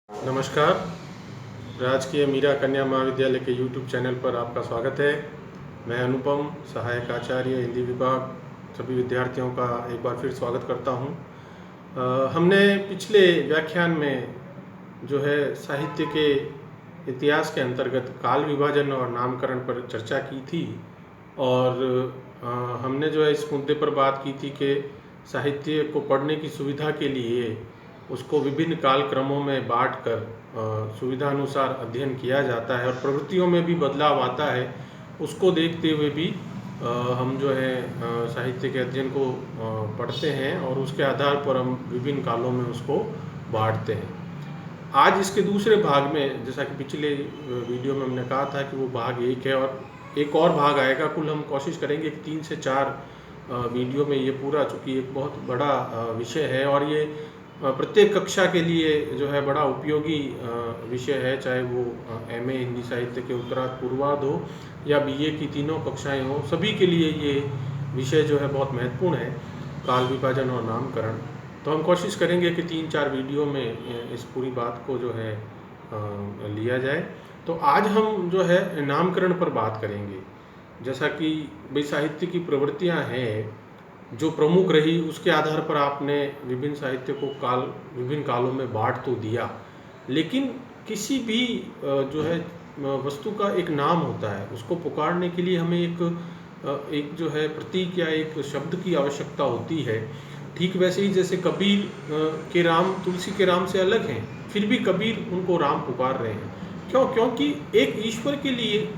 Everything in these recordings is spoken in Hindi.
नमस्कार। राजकीय मीरा कन्या महाविद्यालय के यूट्यूब चैनल पर आपका स्वागत है। मैं अनुपम, सहायक आचार्य हिंदी विभाग, सभी विद्यार्थियों का एक बार फिर स्वागत करता हूं। हमने पिछले व्याख्यान में जो है साहित्य के इतिहास के अंतर्गत काल विभाजन और नामकरण पर चर्चा की थी और हमने जो है इस मुद्दे पर बात की थी कि साहित्य को पढ़ने की सुविधा के लिए उसको विभिन्न काल क्रमों में बांटकर सुविधा अनुसार अध्ययन किया जाता है और प्रवृत्तियों में भी बदलाव आता है। उसको देखते हुए भी हम जो है साहित्य के अध्ययन को पढ़ते हैं और उसके आधार पर हम विभिन्न कालों में उसको बांटते हैं। आज इसके दूसरे भाग में, जैसा कि पिछले वीडियो में हमने कहा था कि वो भाग 1 है और एक और भाग आएगा। कुल हम कोशिश करेंगे कि 3 से 4 वीडियो में ये पूरा, चूँकि एक बहुत बड़ा विषय है और ये प्रत्येक कक्षा के लिए जो है बड़ा उपयोगी विषय है, चाहे वो एमए हिंदी साहित्य के उत्तरार्ध पूर्वार्ध हो या बीए की तीनों कक्षाएं हो, सभी के लिए ये विषय जो है बहुत महत्वपूर्ण है, काल विभाजन और नामकरण। तो हम कोशिश करेंगे कि 3-4 वीडियो में इस पूरी बात को जो है लिया जाए। तो आज हम जो है नामकरण पर बात करेंगे। जैसा कि भाई साहित्य की प्रवृत्तियां हैं जो प्रमुख रही, उसके आधार पर आपने विभिन्न साहित्य को विभिन्न कालों में बांट तो दिया, लेकिन किसी भी जो है वस्तु का एक नाम होता है। उसको पुकारने के लिए हमें एक जो है प्रतीक या एक शब्द की आवश्यकता होती है। ठीक वैसे ही जैसे कबीर के राम तुलसी के राम से अलग हैं, फिर भी कबीर उनको राम पुकार रहे हैं। क्यों? क्योंकि एक ईश्वर के लिए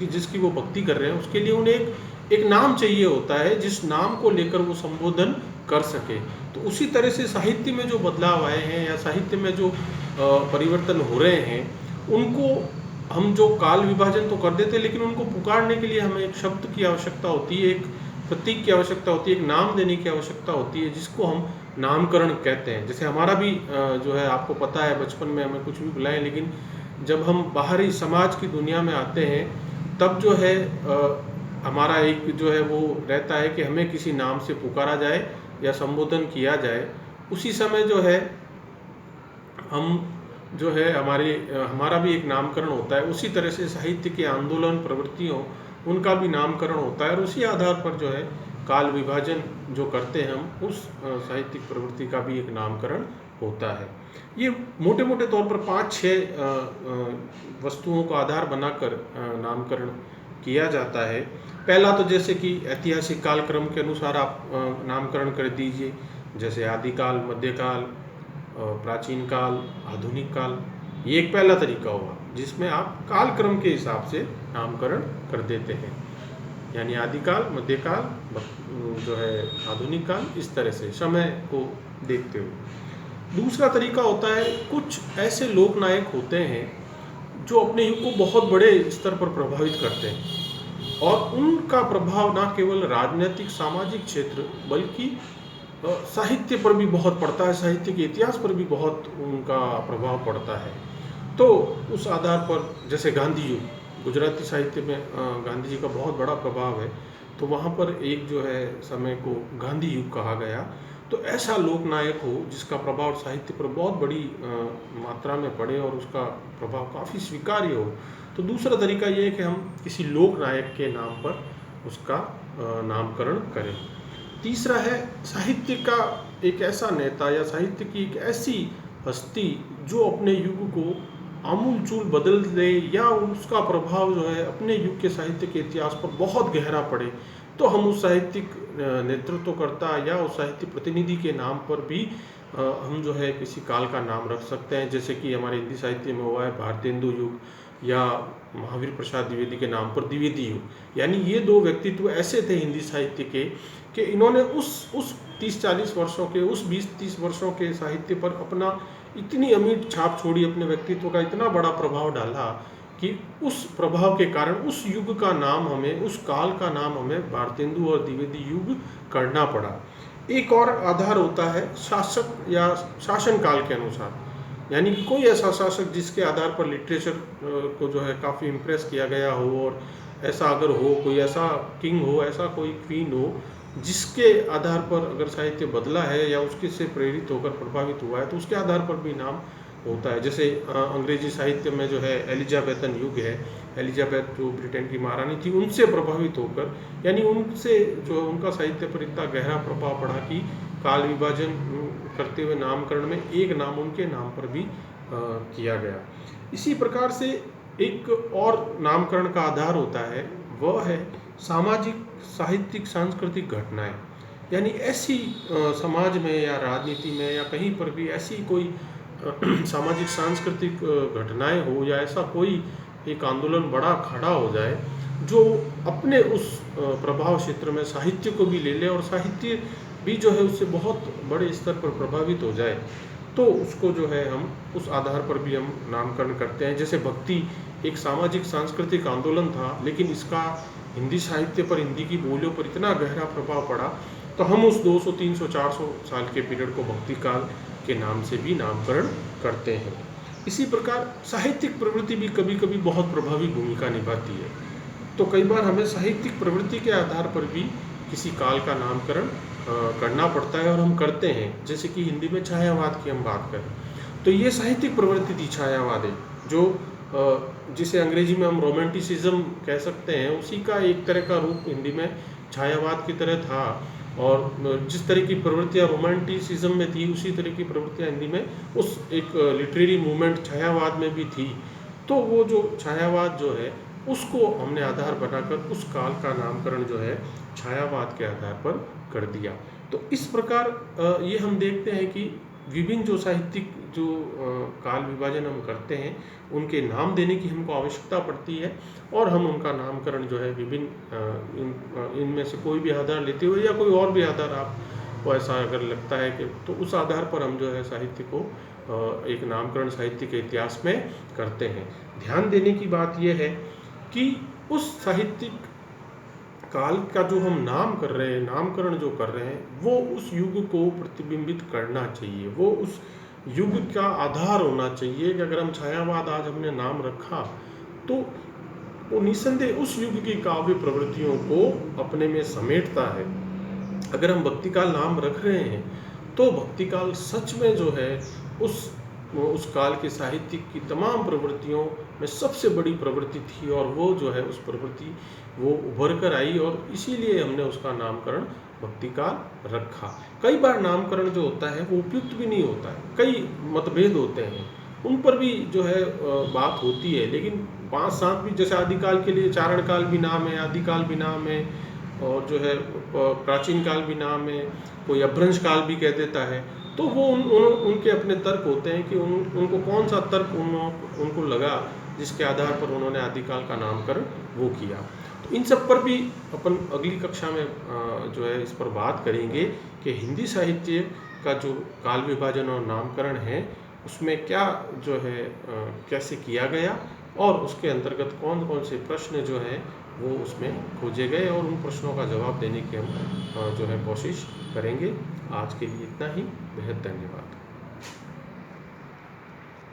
जिसकी वो भक्ति कर रहे हैं, उसके लिए उन्हें एक नाम चाहिए होता है जिस नाम को लेकर वो संबोधन कर सके। तो उसी तरह से साहित्य में जो बदलाव आए हैं या साहित्य में जो परिवर्तन हो रहे हैं, उनको हम जो काल विभाजन तो कर देते हैं, लेकिन उनको पुकारने के लिए हमें एक शब्द की आवश्यकता होती है, एक प्रतीक की आवश्यकता होती है, एक नाम देने की आवश्यकता होती है, जिसको हम नामकरण कहते हैं। जैसे हमारा भी जो है, आपको पता है, बचपन में हमें कुछ भी बुलाएं, लेकिन जब हम बाहरी समाज की दुनिया में आते हैं तब जो है हमारा एक जो है वो रहता है कि हमें किसी नाम से पुकारा जाए या संबोधन किया जाए। उसी समय जो है हम जो है हमारा भी एक नामकरण होता है। उसी तरह से साहित्य के आंदोलन प्रवृत्तियों, उनका भी नामकरण होता है और उसी आधार पर जो है काल विभाजन जो करते हैं हम, उस साहित्यिक प्रवृत्ति का भी एक नामकरण होता है। ये मोटे मोटे तौर पर 5-6 वस्तुओं को आधार बनाकर नामकरण किया जाता है। पहला तो जैसे कि ऐतिहासिक कालक्रम के अनुसार आप नामकरण कर दीजिए, जैसे आदिकाल, मध्यकाल, प्राचीन काल, आधुनिक काल। ये एक पहला तरीका हुआ जिसमें आप कालक्रम के हिसाब से नामकरण कर देते हैं, यानी आदिकाल, मध्यकाल, जो है आधुनिक काल, इस तरह से समय को देखते हुए। दूसरा तरीका होता है, कुछ ऐसे लोक नायक होते हैं जो अपने युग को बहुत बड़े स्तर पर प्रभावित करते हैं और उनका प्रभाव न केवल राजनीतिक सामाजिक क्षेत्र बल्कि साहित्य पर भी बहुत पड़ता है, साहित्य के इतिहास पर भी बहुत उनका प्रभाव पड़ता है। तो उस आधार पर जैसे गांधी युग, गुजराती साहित्य में गांधी जी का बहुत बड़ा प्रभाव है, तो वहाँ पर एक जो है समय को गांधी युग कहा गया। तो ऐसा लोकनायक हो जिसका प्रभाव साहित्य पर बहुत बड़ी मात्रा में पड़े और उसका प्रभाव काफ़ी स्वीकार्य हो। तो दूसरा तरीका ये है कि हम किसी लोक नायक के नाम पर उसका नामकरण करें। तीसरा है साहित्य का एक ऐसा नेता या साहित्य की एक ऐसी हस्ती जो अपने युग को आमूलचूल बदल दे या उसका प्रभाव जो है अपने युग के साहित्य के इतिहास पर बहुत गहरा पड़े, तो हम उस साहित्यिक नेतृत्वकर्ता या उस साहित्य प्रतिनिधि के नाम पर भी हम जो है किसी काल का नाम रख सकते हैं। जैसे कि हमारे हिंदी साहित्य में हुआ है भारतेंदु युग, या महावीर प्रसाद द्विवेदी के नाम पर द्विवेदी युग। यानी ये 2 व्यक्तित्व ऐसे थे हिंदी साहित्य के कि इन्होंने उस 30-40 वर्षों के, उस 20-30 वर्षों के साहित्य पर अपना इतनी अमिट छाप छोड़ी, अपने व्यक्तित्व का इतना बड़ा प्रभाव डाला कि उस प्रभाव के कारण उस युग का नाम हमें, उस काल का नाम हमें भारतेंदु और द्विवेदी युग करना पड़ा। एक और आधार होता है शासक या शासन काल के अनुसार, यानी कि कोई ऐसा शासक जिसके आधार पर लिटरेचर को जो है काफ़ी इम्प्रेस किया गया हो, और ऐसा अगर हो, कोई ऐसा किंग हो, ऐसा कोई क्वीन हो जिसके आधार पर अगर साहित्य बदला है या उसके से प्रेरित होकर प्रभावित हुआ है, तो उसके आधार पर भी नाम होता है। जैसे अंग्रेजी साहित्य में जो है एलिजाबेथन युग है, एलिजाबेथ जो ब्रिटेन की महारानी थी, उनसे प्रभावित होकर, यानी उनसे जो है उनका साहित्य पर इतना गहरा प्रभाव पड़ा कि काल विभाजन करते हुए नामकरण में एक नाम उनके नाम पर भी किया गया। इसी प्रकार से एक और नामकरण का आधार होता है, वह है सामाजिक, साहित्यिक, सांस्कृतिक घटनाएं। यानी ऐसी समाज में या राजनीति में या कहीं पर भी ऐसी कोई सामाजिक सांस्कृतिक घटनाएं हो या ऐसा कोई एक आंदोलन बड़ा खड़ा हो जाए जो अपने उस प्रभाव क्षेत्र में साहित्य को भी ले ले और साहित्य भी जो है उससे बहुत बड़े स्तर पर प्रभावित हो जाए, तो उसको जो है हम उस आधार पर भी हम नामकरण करते हैं। जैसे भक्ति एक सामाजिक सांस्कृतिक आंदोलन था, लेकिन इसका हिंदी साहित्य पर, हिंदी की बोलियों पर इतना गहरा प्रभाव पड़ा, तो हम उस 200, 300, 400 साल के पीरियड को भक्ति काल के नाम से भी नामकरण करते हैं। इसी प्रकार साहित्यिक प्रवृत्ति भी कभी कभी बहुत प्रभावी भूमिका निभाती है। तो कई बार हमें साहित्यिक प्रवृत्ति के आधार पर भी किसी काल का नामकरण करना पड़ता है और हम करते हैं। जैसे कि हिंदी में छायावाद की हम बात करें, तो ये साहित्यिक प्रवृत्ति थी, छायावाद है, जो जिसे अंग्रेजी में हम रोमांटिसिज्म कह सकते हैं, उसी का एक तरह का रूप हिंदी में छायावाद की तरह था। और जिस तरह की प्रवृत्तियाँ रोमांटिसिज्म में थी, उसी तरह की प्रवृत्तियाँ हिंदी में उस एक लिटरेरी मूवमेंट छायावाद में भी थी। तो वो जो छायावाद जो है उसको हमने आधार बनाकर उस काल का नामकरण जो है छायावाद के आधार पर कर दिया। तो इस प्रकार ये हम देखते हैं कि विभिन्न जो साहित्यिक जो काल विभाजन हम करते हैं, उनके नाम देने की हमको आवश्यकता पड़ती है और हम उनका नामकरण जो है विभिन्न इनमें से कोई भी आधार लेते हुए या कोई और भी आधार आपको ऐसा अगर लगता है कि, तो उस आधार पर हम जो है साहित्य को एक नामकरण साहित्य के इतिहास में करते हैं। ध्यान देने की बात यह है कि उस साहित्यिक काल का जो हम नाम कर रहे हैं, नामकरण जो कर रहे हैं, वो उस युग को प्रतिबिंबित करना चाहिए, वो उस युग का आधार होना चाहिए। कि अगर हम छायावाद आज हमने नाम रखा, तो वो निसंदेह उस युग की काव्य प्रवृत्तियों को अपने में समेटता है। अगर हम भक्तिकाल नाम रख रहे हैं, तो भक्तिकाल सच में जो है उस काल के साहित्यिक की तमाम प्रवृत्तियों में सबसे बड़ी प्रवृत्ति थी, और वो जो है उस प्रवृत्ति वो उभर कर आई, और इसीलिए हमने उसका नामकरण भक्तिकाल रखा। कई बार नामकरण जो होता है वो उपयुक्त भी नहीं होता है, कई मतभेद होते हैं, उन पर भी जो है बात होती है। लेकिन 5-7 भी, जैसे आदिकाल के लिए चारण काल भी नाम है, आदिकाल भी नाम है, और जो है प्राचीन काल भी नाम है, कोई अभ्रंश काल भी कह देता है। तो वो उनके अपने तर्क होते हैं कि उनको कौन सा तर्क उनको लगा जिसके आधार पर उन्होंने आदिकाल का नामकरण वो किया। तो इन सब पर भी अपन अगली कक्षा में जो है इस पर बात करेंगे कि हिंदी साहित्य का जो काल विभाजन और नामकरण है, उसमें क्या जो है कैसे किया गया, और उसके अंतर्गत कौन कौन से प्रश्न जो हैं वो उसमें खोजे गए, और उन प्रश्नों का जवाब देने की हम जो है कोशिश करेंगे। आज के लिए इतना ही। बेहद धन्यवाद।